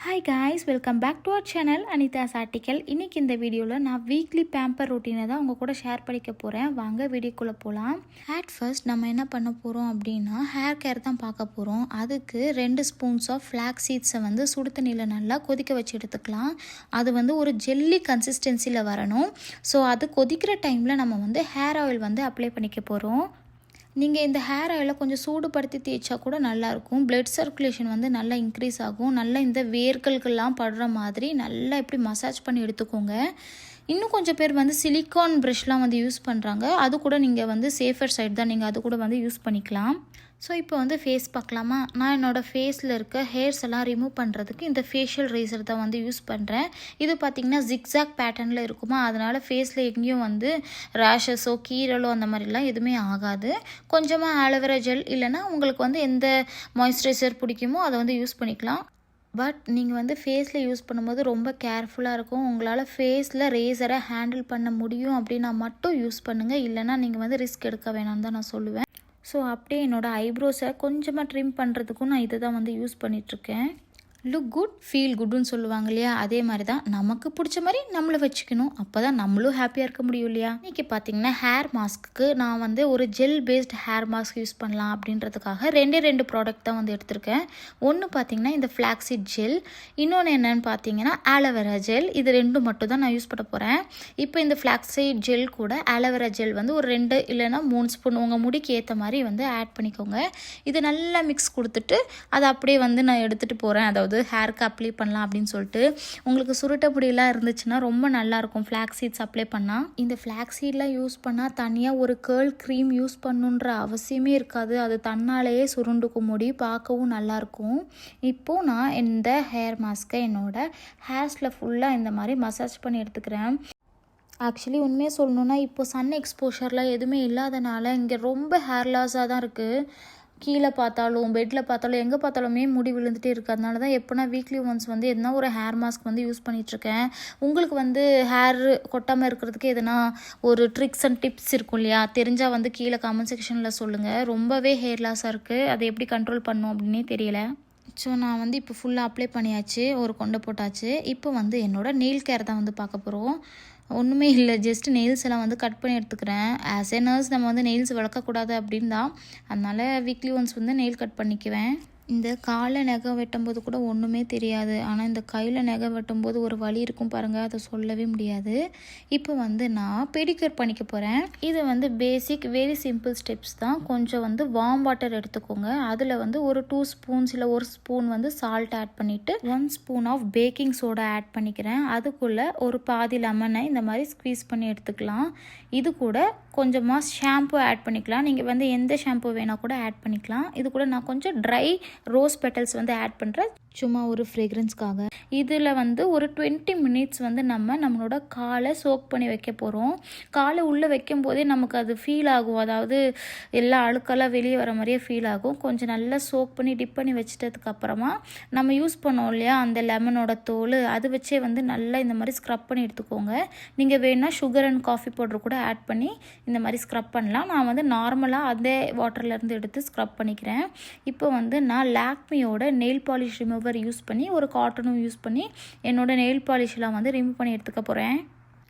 Hi guys, welcome back to our channel Anitha's article. இன்றைக்கி இந்த வீடியோவில் நான் வீக்லி பேம்பர் ரொட்டீனை தான் உங்கள் கூட ஷேர் பண்ணிக்க போகிறேன். வாங்க வீடியோக்குள்ளே போகலாம். அட் ஃபர்ஸ்ட் நம்ம என்ன பண்ண போகிறோம் அப்படின்னா ஹேர் கேர் தான் பார்க்க போகிறோம். அதுக்கு 2 ஸ்பூன்ஸ் ஆஃப் ஃப்ளாக் சீட்ஸை வந்து சுடு தண்ணியில் நல்லா கொதிக்க வச்சு எடுத்துக்கலாம். அது வந்து ஒரு ஜெல்லி கன்சிஸ்டன்சியில் வரணும். ஸோ அது கொதிக்கிற டைமில் நம்ம வந்து ஹேர் ஆயில் வந்து அப்ளை பண்ணிக்க போகிறோம். நீங்கள் இந்த ஹேர் ஆயிலை கொஞ்சம் சூடுபடுத்தி தேய்ச்சா கூட நல்லாயிருக்கும். பிளட் சர்க்குலேஷன் வந்து நல்லா இன்க்ரீஸ் ஆகும். நல்லா இந்த வேர்கள்கெல்லாம் படுற மாதிரி நல்லா இப்படி மசாஜ் பண்ணி எடுத்துக்கோங்க. இன்னும் கொஞ்சம் பேர் வந்து சிலிக்கான் ப்ரஷ்லாம் வந்து யூஸ் பண்ணுறாங்க. அது கூட நீங்கள் வந்து சேஃபர் சைட் தான், நீங்கள் அது கூட வந்து யூஸ் பண்ணிக்கலாம். ஸோ இப்போ வந்து ஃபேஸ் பார்க்கலாமா. நான் என்னோடய ஃபேஸில் இருக்க ஹேர்ஸ் எல்லாம் ரிமூவ் பண்ணுறதுக்கு இந்த ஃபேஷியல் ரேசர் தான் வந்து யூஸ் பண்ணுறேன். இது பார்த்திங்கன்னா ஜிக்ஸாக் பேட்டர்னில் இருக்குமா, அதனால் ஃபேஸில் எங்கேயும் வந்து ரேஷஸோ கீரலோ அந்த மாதிரிலாம் எதுவுமே ஆகாது. கொஞ்சமாக ஆலோவேரா ஜெல் இல்லைனா உங்களுக்கு வந்து எந்த மாய்ஸ்சரைசர் பிடிக்குமோ அதை வந்து யூஸ் பண்ணிக்கலாம். பட் நீங்கள் வந்து ஃபேஸில் யூஸ் பண்ணும்போது ரொம்ப கேர்ஃபுல்லாக இருக்கும். உங்களால் ஃபேஸில் ரேசரை ஹேண்டில் பண்ண முடியும் அப்படின்னா மட்டும் யூஸ் பண்ணுங்கள். இல்லைனா நீங்கள் வந்து ரிஸ்க் எடுக்க வேணாம்னு தான் நான் சொல்லுவேன். ஸோ அப்படியே என்னோடய ஐப்ரோஸை கொஞ்சமாக ட்ரிம் பண்ணுறதுக்கும் நான் இதை தான் வந்து யூஸ் பண்ணிகிட்ருக்கேன். லுக் குட் ஃபீல் குட்னு சொல்லுவாங்க இல்லையா, அதே மாதிரி தான் நமக்கு பிடிச்ச மாதிரி நம்மளை வச்சுக்கணும். அப்போ தான் நம்மளும் ஹாப்பியாக இருக்க முடியும் இல்லையா. இன்றைக்கி பார்த்திங்கன்னா ஹேர் மாஸ்க்கு நான் வந்து ஒரு gel paste hair mask use பண்ணலாம் அப்படின்றதுக்காக 2 ப்ராடக்ட் தான் வந்து எடுத்திருக்கேன். ஒன்று பார்த்திங்கன்னா இந்த ஃப்ளாக்ஸீட் ஜெல், இன்னொன்று என்னென்னு பார்த்தீங்கன்னா ஆலோவேரா ஜெல். இது 2 மட்டும் தான் நான் யூஸ் பண்ண போகிறேன். இப்போ இந்த ஃப்ளாக்ஸீட் ஜெல் கூட ஆலோவேரா ஜெல் வந்து ஒரு 2 இல்லைனா 3 ஸ்பூன் உங்கள் முடிக்கு ஏற்ற மாதிரி வந்து ஆட் பண்ணிக்கோங்க. இது நல்லா மிக்ஸ் கொடுத்துட்டு அதை அப்படியே வந்து நான் எடுத்துகிட்டு போகிறேன். அதாவது ஹேருக்கு அப்ளை பண்ணலாம் அப்படின்னு சொல்லிட்டு. உங்களுக்கு சுருட்ட முடியெல்லாம் இருந்துச்சுன்னா ரொம்ப நல்லாயிருக்கும் ஃப்ளாக் சீட்ஸ் அப்ளை பண்ணால். இந்த ஃப்ளாக் சீட்லாம் யூஸ் பண்ணால் தனியாக ஒரு கேர்ள் க்ரீம் யூஸ் பண்ணுன்ற அவசியமே இருக்காது. அது தன்னாலேயே சுருண்டுக்கும் முடி பார்க்கவும் நல்லாயிருக்கும். இப்போது நான் இந்த ஹேர் மாஸ்க்கை என்னோடய ஹேர்ஸில் ஃபுல்லாக இந்த மாதிரி மசாஜ் பண்ணி எடுத்துக்கிறேன். ஆக்சுவலி உண்மையாக சொல்லணுன்னா இப்போ சன் எக்ஸ்போஷர்லாம் எதுவுமே இல்லாதனால இங்கே ரொம்ப ஹேர் லாஸாக தான் இருக்குது. கீழே பார்த்தாலும் பெட்டில் பார்த்தாலும் எங்கே பார்த்தாலுமே முடி விழுந்துகிட்டே இருக்குது. அதனால தான் எப்போனா வீக்லி ஒன்ஸ் வந்து எதனா ஒரு ஹேர் மாஸ்க் வந்து யூஸ் பண்ணிகிட்ருக்கேன். உங்களுக்கு வந்து ஹேர் கொட்டாமல் இருக்கிறதுக்கு எதனா ஒரு ட்ரிக்ஸ் அண்ட் டிப்ஸ் இருக்கும் இல்லையா, தெரிஞ்சால் வந்து கீழே கமெண்ட் செக்ஷனில் சொல்லுங்கள். ரொம்பவே ஹேர் லாஸாக இருக்குது, அதை எப்படி கண்ட்ரோல் பண்ணணும் அப்படின்னே தெரியல. ஸோ நான் வந்து இப்போ ஃபுல்லாக அப்ளை பண்ணியாச்சு, ஒரு கொண்டை போட்டாச்சு. இப்போ வந்து என்னோடய நெயில் கேர் தான் வந்து பார்க்க போகிறோம். ஒன்றுமே இல்லை, ஜஸ்ட் நெயில்ஸ் எல்லாம் வந்து கட் பண்ணி எடுத்துக்கிறேன். ஆஸ் ஏ நர்ஸ் நம்ம வந்து நெயில்ஸ் வளர்க்கக்கூடாது அப்படின்னு தான், அதனால் வீக்லி ஒன்ஸ் வந்து நெயில் கட் பண்ணிக்குவேன். இந்த காலில் நகம் வெட்டும்போது கூட ஒன்றுமே தெரியாது, ஆனால் இந்த கையில் நகம் வெட்டும்போது ஒரு வலி இருக்கும் பாருங்கள், அதை சொல்லவே முடியாது. இப்போ வந்து நான் பெடிக்யூர் பண்ணிக்க போகிறேன். இது வந்து பேசிக் வெரி சிம்பிள் ஸ்டெப்ஸ் தான். கொஞ்சம் வந்து வார்ம் வாட்டர் எடுத்துக்கோங்க. அதில் வந்து ஒரு 2 ஸ்பூன்ஸ் இல்லை 1 ஸ்பூன் வந்து சால்ட் ஆட் பண்ணிவிட்டு 1 spoon of baking soda add பண்ணிக்கிறேன். அதுக்குள்ளே ஒரு பாதி லெமனை இந்த மாதிரி ஸ்க்வீஸ் பண்ணி எடுத்துக்கலாம். இது கூட கொஞ்சமாக ஷாம்பு ஆட் பண்ணிக்கலாம். நீங்கள் வந்து எந்த ஷாம்பு வேணால் கூட ஆட் பண்ணிக்கலாம். இது கூட நான் கொஞ்சம் ட்ரை ரோஸ் பெட்டல்ஸ் வந்து ஆட் பண்ணுறேன், சும்மா ஒரு ஃப்ரேக்ரன்ஸ்க்காக. இதில் வந்து ஒரு 20 மினிட்ஸ் வந்து நம்மளோட காலை சோக் பண்ணி வைக்க போகிறோம். காலை உள்ளே வைக்கும் போதே நமக்கு அது ஃபீல் ஆகும், அதாவது எல்லா அழுக்கெல்லாம் வெளியே வர மாதிரியே ஃபீல் ஆகும். கொஞ்சம் நல்லா சோக் பண்ணி டிப் பண்ணி வச்சிட்டதுக்கப்புறமா நம்ம யூஸ் பண்ணோம் இல்லையா அந்த லெமனோட தோல், அது வச்சே வந்து நல்லா இந்த மாதிரி ஸ்க்ரப் பண்ணி எடுத்துக்கோங்க. நீங்கள் வேணால் சுகர் அண்ட் காஃபி பவுடர் கூட ஆட் பண்ணி இந்த மாதிரி ஸ்க்ரப் பண்ணலாம். நான் வந்து நார்மலாக அதே வாட்டர்லேருந்து எடுத்து ஸ்க்ரப் பண்ணிக்கிறேன். இப்போ வந்து நான் லாக்மியோட நெயில் பாலிஷ் ரிமூவர் யூஸ் பண்ணி ஒரு காட்டனும் யூஸ் பண்ணி என்னோட நெயில் பாலிஷ்லாம் வந்து ரிமூவ் பண்ணி எடுத்துக்க போகிறேன்.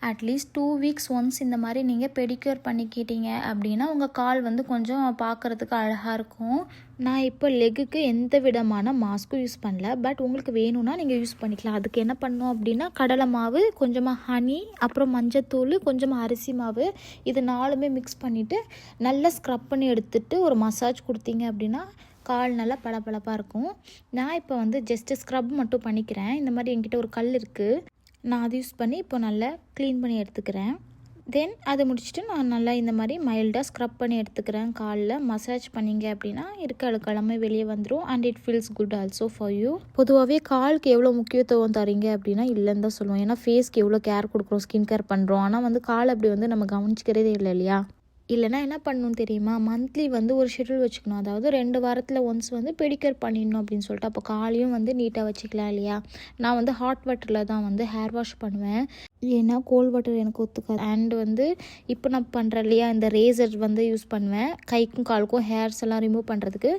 அட்லீஸ்ட் 2 வீக்ஸ் ஒன்ஸ் இந்த மாதிரி நீங்கள் பெடிக்யூர் பண்ணிக்கிட்டீங்க அப்படின்னா உங்கள் கால் வந்து கொஞ்சம் பார்க்குறதுக்கு அழகாக இருக்கும். நான் இப்போ லெக்குக்கு எந்த விதமான மாஸ்க்கும் யூஸ் பண்ணல, பட் உங்களுக்கு வேணும்னா நீங்கள் யூஸ் பண்ணிக்கலாம். அதுக்கு என்ன பண்ணணும் அப்படின்னா கடலை மாவு, கொஞ்சமாக ஹனி, அப்புறம் மஞ்சத்தூள், கொஞ்சமாக அரிசி மாவு, இது 4மே மிக்ஸ் பண்ணிவிட்டு நல்லா ஸ்க்ரப் பண்ணி எடுத்துகிட்டு ஒரு மசாஜ் கொடுத்தீங்க அப்படின்னா கால் நல்லா பளபளப்பாக இருக்கும். நான் இப்போ வந்து ஜஸ்ட்டு ஸ்க்ரப் மட்டும் பண்ணிக்கிறேன். இந்த மாதிரி என்கிட்ட ஒரு கல் இருக்குது, நான் அதை யூஸ் பண்ணி இப்போ நல்லா க்ளீன் பண்ணி எடுத்துக்கிறேன். தென் அதை முடிச்சுட்டு நான் நல்லா இந்த மாதிரி மைல்டாக ஸ்க்ரப் பண்ணி எடுத்துக்கிறேன். காலில் மசாஜ் பண்ணிங்க அப்படின்னா இருக்க அழுக்கெல்லாமே வெளியே வந்துடும். And it feels could also for you. பொதுவாகவே காலுக்கு எவ்வளோ முக்கியத்துவம் தரீங்க அப்படின்னா இல்லைன்னு தான் சொல்லுவோம். ஏன்னா ஃபேஸ்க்கு எவ்வளோ கேர் கொடுக்குறோம், ஸ்கின் கேர் பண்ணுறோம். ஆனால் வந்து கால் அப்படி வந்து நம்ம கவனிச்சிக்கிறதே இல்லை இல்லையா. இல்லைனா என்ன பண்ணணும் தெரியுமா, மந்த்லி வந்து ஒரு ஷெட்யூல் வச்சுக்கணும். அதாவது 2 வாரத்தில் ஒன்ஸ் வந்து பெடிக்யூர் பண்ணிடணும் அப்படின்னு சொல்லிட்டு, அப்போ காலையும் வந்து நீட்டாக வச்சுக்கலாம் இல்லையா. நான் வந்து ஹாட் வாட்டரில் தான் வந்து ஹேர் வாஷ் பண்ணுவேன், ஏன்னா கோல்ட் வாட்டர் எனக்கு ஒத்துக்காது. அண்ட் வந்து இப்போ நான் பண்ணுறேன் இல்லையா இந்த ரேசர் வந்து யூஸ் பண்ணுவேன் கைக்கும் காலுக்கும் ஹேர்ஸ் எல்லாம் ரிமூவ் பண்ணுறதுக்கு.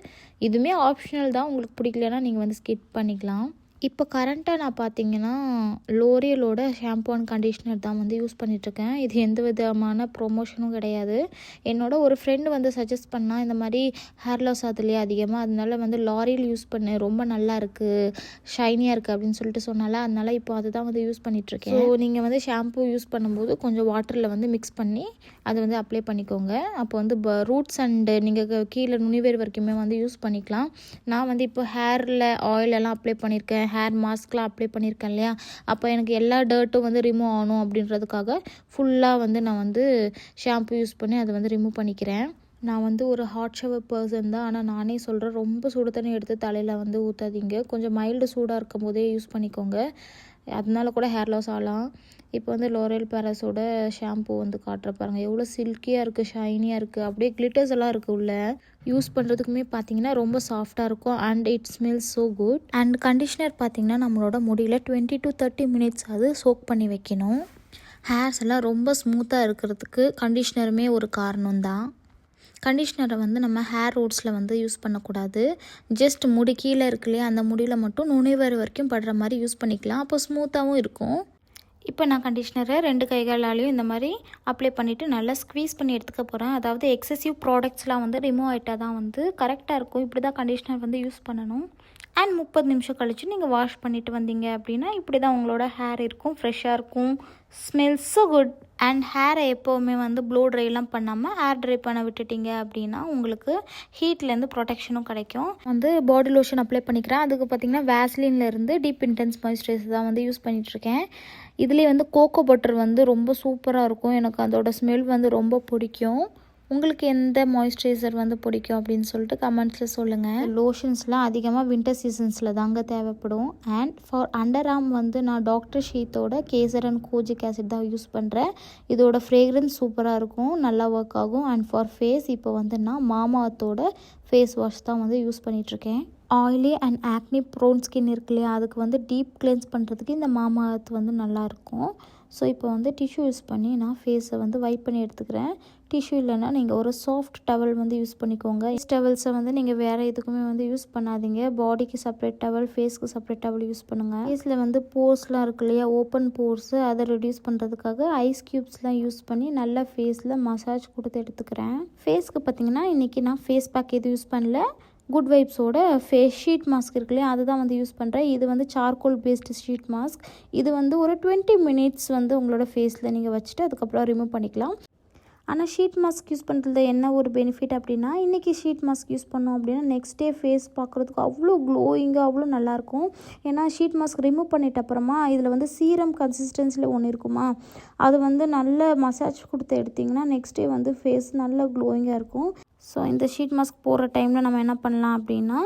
இதுவுமே ஆப்ஷனல் தான், உங்களுக்கு பிடிக்கலன்னா நீங்கள் வந்து ஸ்கிப் பண்ணிக்கலாம். இப்போ கரண்ட்டாக நான் பார்த்தீங்கன்னா லோரியலோட ஷாம்பு அண்ட் கண்டிஷ்னர் தான் வந்து யூஸ் பண்ணிகிட்ருக்கேன். இது எந்த விதமான ப்ரொமோஷனும் கிடையாது. என்னோட ஒரு ஃப்ரெண்டு வந்து சஜஸ்ட் பண்ணால் இந்த மாதிரி ஹேர் லாஸ் ஆகுதுலையே அதிகமாக, அதனால வந்து லாரியல் யூஸ் பண்ணு, ரொம்ப நல்லா இருக்குது, ஷைனியாக இருக்குது அப்படின்னு சொல்லிட்டு சொன்னால, அதனால இப்போ அதுதான் வந்து யூஸ் பண்ணிகிட்ருக்கேன். ஸோ நீங்கள் வந்து ஷாம்பு யூஸ் பண்ணும்போது கொஞ்சம் வாட்டரில் வந்து மிக்ஸ் பண்ணி அதை வந்து அப்ளை பண்ணிக்கோங்க. அப்போ வந்து ரூட்ஸ் அண்டு நீங்கள் கீழே நுனிவேர் வரைக்குமே வந்து யூஸ் பண்ணிக்கலாம். நான் வந்து இப்போ ஹேரில் ஆயிலெல்லாம் அப்ளை பண்ணியிருக்கேன், ஹேர் மாஸ்க்லாம் அப்ளை பண்ணியிருக்கேன் இல்லையா, அப்போ எனக்கு எல்லா டர்ட்டும் வந்து ரிமூவ் ஆகணும் அப்படின்றதுக்காக ஃபுல்லாக வந்து நான் வந்து ஷாம்பு யூஸ் பண்ணி அதை வந்து ரிமூவ் பண்ணிக்கிறேன். நான் வந்து ஒரு ஹாட் ஷவர் பர்சன் தான், ஆனால் நானே சொல்கிறேன், ரொம்ப சுடு தண்ணி எடுத்து தலையில் வந்து ஊற்றாதீங்க, கொஞ்சம் மைல்டு சூடாக இருக்கும் போதே யூஸ் பண்ணிக்கோங்க, அதனால கூட ஹேர் லாஸ் ஆகலாம். இப்போ வந்து லோரியல் பேரஸோட ஷாம்பு வந்து காட்டுற பாருங்கள், எவ்வளோ சில்கியாக இருக்குது, ஷைனியாக இருக்குது, அப்படியே கிளிட்டர்ஸ் எல்லாம் இருக்குது உள்ள. யூஸ் பண்ணுறதுக்குமே பார்த்தீங்கன்னா ரொம்ப சாஃப்டாக இருக்கும் and it smells so good. And conditioner பார்த்திங்கன்னா நம்மளோட முடியில் 20 to 30 minutes அது சோக் பண்ணி வைக்கணும். ஹேர்ஸ் எல்லாம் ரொம்ப ஸ்மூத்தாக இருக்கிறதுக்கு கண்டிஷ்னருமே ஒரு காரணம் தான். கண்டிஷ்னரை வந்து நம்ம ஹேர் ரூட்ஸில் வந்து யூஸ் பண்ணக்கூடாது. ஜஸ்ட் முடி கீழே இருக்கு இல்லையா, அந்த முடியில் மட்டும் நுனிவேர் வரைக்கும் படுற மாதிரி யூஸ் பண்ணிக்கலாம், அப்போ ஸ்மூத்தாகவும் இருக்கும். இப்போ நான் கண்டிஷ்னரை 2 கைகளாலையும் இந்த மாதிரி அப்ளை பண்ணிவிட்டு நல்லா ஸ்க்வீஸ் பண்ணி எடுத்துக்க போகிறேன். அதாவது எக்ஸசிவ் ப்ராடக்ட்ஸ்லாம் வந்து ரிமூவ் ஆகிட்டால் தான் வந்து கரெக்டாக இருக்கும். இப்படி தான் கண்டிஷ்னர் வந்து யூஸ் பண்ணணும். அண்ட் 30 நிமிஷம் கழித்து நீங்கள் வாஷ் பண்ணிவிட்டு வந்தீங்க அப்படின்னா இப்படி தான் உங்களோட ஹேர் இருக்கும், ஃப்ரெஷ்ஷாக இருக்கும், ஸ்மெல்ஸ் ஸோ குட். அண்ட் ஹேரை எப்போவுமே வந்து ப்ளோ ட்ரைலாம் பண்ணாமல் ஏர் ட்ரை பண்ண விட்டுட்டிங்க அப்படின்னா உங்களுக்கு ஹீட்லேருந்து ப்ரொடெக்ஷனும் கிடைக்கும். வந்து பாடி லோஷன் அப்ளை பண்ணிக்கிறேன். அதுக்கு பார்த்திங்கன்னா வேஸ்லின்லேருந்து டீப் இன்டென்ஸ் மாய்ஸ்சரைசர் தான் வந்து யூஸ் பண்ணிகிட்ருக்கேன். இதுலேயே வந்து கோகோ பட்டர் வந்து ரொம்ப சூப்பராக இருக்கும், எனக்கு அதோட ஸ்மெல் வந்து ரொம்ப பிடிக்கும். உங்களுக்கு எந்த மாய்ஸ்சரைசர் வந்து பிடிக்கும் அப்படின்னு சொல்லிட்டு கமெண்ட்ஸில் சொல்லுங்கள். லோஷன்ஸ்லாம் அதிகமாக வின்டர் சீசன்ஸில் தாங்க தேவைப்படும். அண்ட் ஃபார் அண்டர் ஆர்ம் வந்து நான் டாக்டர் ஷீத்தோட கேசர் அண்ட் கோஜிக் ஆசிட் தான் யூஸ் பண்ணுறேன். இதோட ஃப்ரேக்ரன்ஸ் சூப்பராக இருக்கும், நல்லா ஒர்க் ஆகும். அண்ட் ஃபார் ஃபேஸ் இப்போ வந்து நான் மாமாஅர்த்தோட ஃபேஸ் வாஷ் தான் வந்து யூஸ் பண்ணிகிட்ருக்கேன். Oily and acne prone skin இருக்கு இல்லையா, அதுக்கு வந்து டீப் கிளென்ஸ் பண்ணுறதுக்கு இந்த மாமாஅர்த் வந்து நல்லாயிருக்கும். ஸோ இப்போ வந்து டிஷ்யூ யூஸ் பண்ணி நான் ஃபேஸை வந்து வைப் பண்ணி எடுத்துக்கிறேன். டிஷ்யூ இல்லைன்னா நீங்கள் ஒரு சாஃப்ட் டவல் வந்து யூஸ் பண்ணிக்கோங்க. டவல்ஸை வந்து நீங்கள் வேறு எதுக்குமே வந்து யூஸ் பண்ணாதீங்க. பாடிக்கு செப்பரேட் டவல், ஃபேஸ்க்கு செப்பரேட் டவல் யூஸ் பண்ணுங்கள். ஃபேஸில் வந்து போர்ஸ்லாம் இருக்கு இல்லையா, ஓப்பன் போர்ஸு, அதை ரெடியூஸ் பண்ணுறதுக்காக ஐஸ் க்யூப்ஸ்லாம் யூஸ் பண்ணி நல்லா ஃபேஸில் மசாஜ் கொடுத்து எடுத்துக்கிறேன். ஃபேஸ்க்கு பார்த்திங்கன்னா இன்றைக்கி நான் ஃபேஸ் பேக் எதுவும் யூஸ் பண்ணல, குட் வைப்ஸோட ஃபேஸ் ஷீட் மாஸ்க் இருக்கு இல்லையா, அதுதான் வந்து யூஸ் பண்ணுறேன். இது வந்து சார்கோல் பேஸ்டு ஷீட் மாஸ்க். இது வந்து ஒரு 20 minutes வந்து உங்களோட ஃபேஸில் நீங்கள் வச்சுட்டு அதுக்கப்புறம் ரிமூவ் பண்ணிக்கலாம். ஆனால் ஷீட் மாஸ்க் யூஸ் பண்ணுறது என்ன ஒரு பெனிஃபிட் அப்படின்னா, இன்றைக்கி ஷீட் மாஸ்க் யூஸ் பண்ணோம் அப்படின்னா நெக்ஸ்ட் டே ஃபேஸ் பார்க்குறதுக்கு அவ்வளோ க்ளோயிங்காக அவ்வளோ நல்லாயிருக்கும். ஏன்னா ஷீட் மாஸ்க் ரிமூவ் பண்ணிட்ட அப்புறமா இதில் வந்து சீரம் கன்சிஸ்டன்சியில் ஒன்று இருக்குமா, அது வந்து நல்ல மசாஜ் கொடுத்து எடுத்திங்கன்னா நெக்ஸ்ட் டே வந்து ஃபேஸ் நல்ல க்ளோயிங்காக இருக்கும். ஸோ இந்த ஷீட் மாஸ்க் போடுற டைமில் நம்ம என்ன பண்ணலாம் அப்படின்னா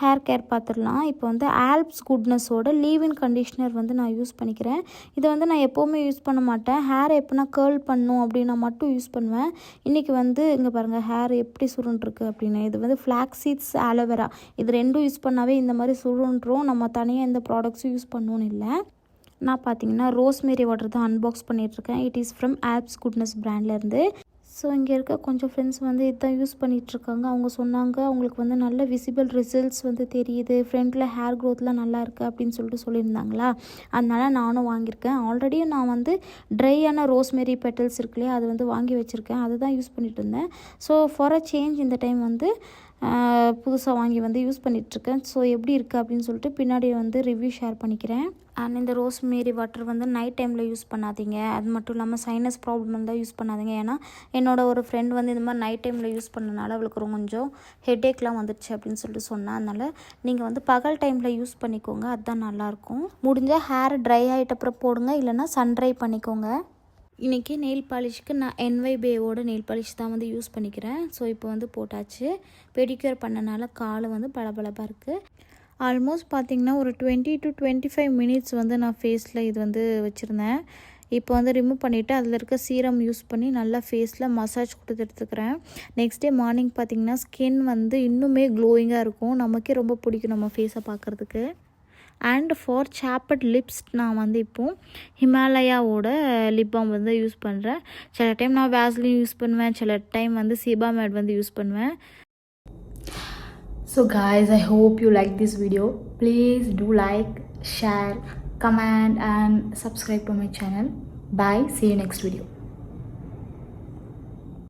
ஹேர் கேர் பார்த்துடலாம். இப்போ வந்து ஆல்ப்ஸ் குட்னஸோட லீவ்-இன் கண்டிஷ்னர் வந்து நான் யூஸ் பண்ணிக்கிறேன். இதை வந்து நான் எப்போவுமே யூஸ் பண்ண மாட்டேன், ஹேர் எப்போனா கேர்ள் பண்ணும் அப்படின்னா மட்டும் யூஸ் பண்ணுவேன். இன்றைக்கி வந்து இங்கே பாருங்கள் ஹேர் எப்படி சுருண்டுருக்கு அப்படின்னு. இது வந்து ஃப்ளாக்ஸ் சீட்ஸ், ஆலோவேரா, இது ரெண்டும் யூஸ் பண்ணாவே இந்த மாதிரி சுருண்டுரும். நம்ம தனியாக எந்த ப்ராடக்ட்ஸும் யூஸ் பண்ணணும்னு இல்லை. நான் பார்த்தீங்கன்னா ரோஸ்மேரி வாட்டர் தான் அன்பாக்ஸ் பண்ணிகிட்ருக்கேன். It is from Alps goodness பிராண்ட்லேருந்து. ஸோ இங்கே இருக்க கொஞ்சம் ஃப்ரெண்ட்ஸ் வந்து இதுதான் யூஸ் பண்ணிகிட்ருக்காங்க. அவங்க சொன்னாங்க அவங்களுக்கு வந்து நல்ல விசிபிள் ரிசல்ட்ஸ் வந்து தெரியுது, ஃப்ரண்ட்டில் ஹேர் க்ரோத்லாம் நல்லா இருக்குது அப்படின்னு சொல்லிட்டு சொல்லியிருந்தாங்களா, அதனால் நானும் வாங்கியிருக்கேன். ஆல்ரெடி நான் வந்து ட்ரையான ரோஸ்மேரி பெட்டல்ஸ் இருக்கு இல்லையா, அது வந்து வாங்கி வச்சுருக்கேன், அதை தான் யூஸ் பண்ணிகிட்டு இருந்தேன். ஸோ ஃபார் அ சேஞ்ச் இந்த டைம் வந்து புதுசாக வாங்கி வந்து யூஸ் பண்ணிகிட்ருக்கேன். ஸோ எப்படி இருக்குது அப்படின்னு சொல்லிட்டு பின்னாடி வந்து ரிவ்யூ ஷேர் பண்ணிக்கிறேன். அண்ட் இந்த ரோஸ்மேரி வாட்டர் வந்து நைட் டைமில் யூஸ் பண்ணாதீங்க. அது மட்டும் இல்லாமல் சைனஸ் ப்ராப்ளம் இருந்தால் யூஸ் பண்ணாதீங்க. ஏன்னா என்னோட ஒரு ஃப்ரெண்ட் வந்து இந்த மாதிரி நைட் டைமில் யூஸ் பண்ணனால அவளுக்கு கொஞ்சம் ஹெட்டேக்லாம் வந்துடுச்சு அப்படின்னு சொல்லிட்டு சொன்னேன். அதனால் நீங்கள் வந்து பகல் டைமில் யூஸ் பண்ணிக்கோங்க, அதுதான் நல்லாயிருக்கும். முடிஞ்சால் ஹேர் ட்ரை ஆகிட்ட அப்புறம் போடுங்க, இல்லைனா சன் ட்ரை பண்ணிக்கோங்க. இன்றைக்கி நெயில் பாலிஷ்க்கு நான் NYBAயோட நெயில் பாலிஷ் தான் வந்து யூஸ் பண்ணிக்கிறேன். ஸோ இப்போ வந்து போட்டாச்சு. பெடிக்யூர் பண்ணனால கால் வந்து பளபளப்பாக இருக்குது. ஆல்மோஸ்ட் பார்த்திங்கன்னா ஒரு 20 to 25 minutes வந்து நான் ஃபேஸில் இது வந்து வச்சுருந்தேன். இப்போ வந்து ரிமூவ் பண்ணிவிட்டு அதில் இருக்க சீரம் யூஸ் பண்ணி நல்லா ஃபேஸில் மசாஜ் கொடுத்து எடுத்துக்கிறேன். நெக்ஸ்ட் டே மார்னிங் பார்த்திங்கன்னா ஸ்கின் வந்து இன்னுமே க்ளோயிங்காக இருக்கும், நமக்கே ரொம்ப பிடிக்கும் நம்ம ஃபேஸை பார்க்குறதுக்கு. அண்ட் ஃபார் சாப்பட் லிப்ஸ் நான் வந்து இப்போது ஹிமாலயாவோட லிப் பாம் வந்து யூஸ் பண்ணுறேன். சில டைம் நான் வேஸ்லின் யூஸ் பண்ணுவேன், சில டைம் வந்து சீபாமேட் வந்து யூஸ் பண்ணுவேன். So guys, I hope you like this video. Please do like, share, comment and subscribe to my channel. Bye. See you next video.